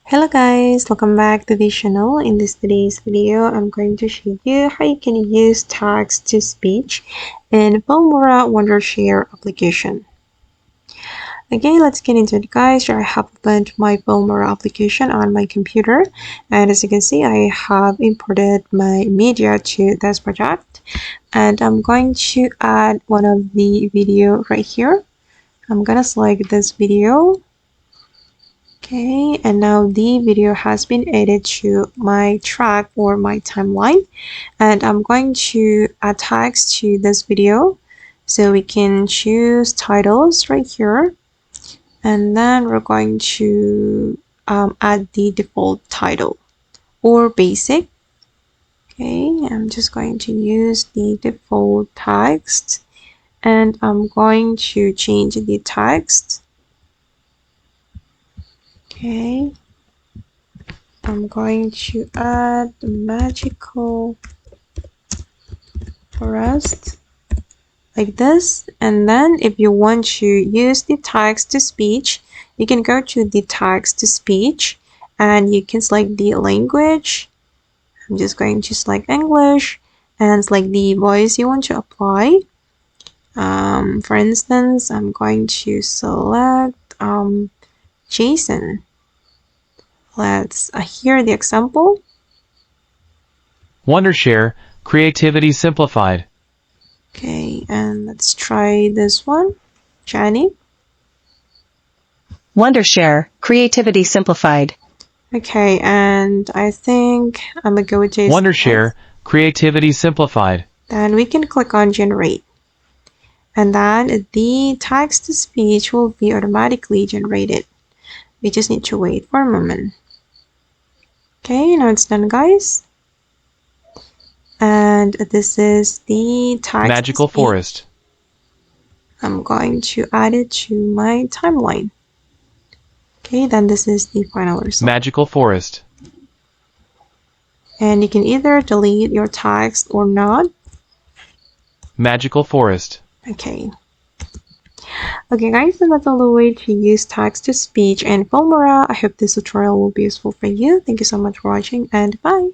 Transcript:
Hello guys, welcome back to the channel. In today's video, I'm going to show you how you can use text-to-speech in Filmora Wondershare application. Okay, let's get into it guys. I have opened my Filmora application on my computer, and as you can see, I have imported my media to this project, and I'm going to add one of the video right here. I'm gonna select this video. Okay, and now the video has been added to my track or my timeline, and I'm going to add text to this video. So we can choose titles right here, and then we're going to add the default title or basic. Okay, I'm just going to use the default text, and I'm going to change the text. Okay, I'm going to add the magical forest like this, and then if you want to use the text to speech, you can go to the text to speech and you can select the language. I'm just going to select English and select the voice you want to apply. For instance, I'm going to select Jason. Let's hear the example. Wondershare, creativity simplified. Okay, and let's try this one. Jenny. Wondershare, creativity simplified. Okay, and I think I'm gonna go with Jason. Wondershare, creativity simplified. Then we can click on generate. And then the text-to-speech will be automatically generated. We just need to wait for a moment. Okay, now it's done guys. And this is the text. Magical forest. I'm going to add it to my timeline. Okay, then this is the final result. Magical forest. And you can either delete your text or not. Magical forest. Okay. Okay guys, so that's all the way to use text-to-speech in Filmora. I hope this tutorial will be useful for you. Thank you so much for watching and bye.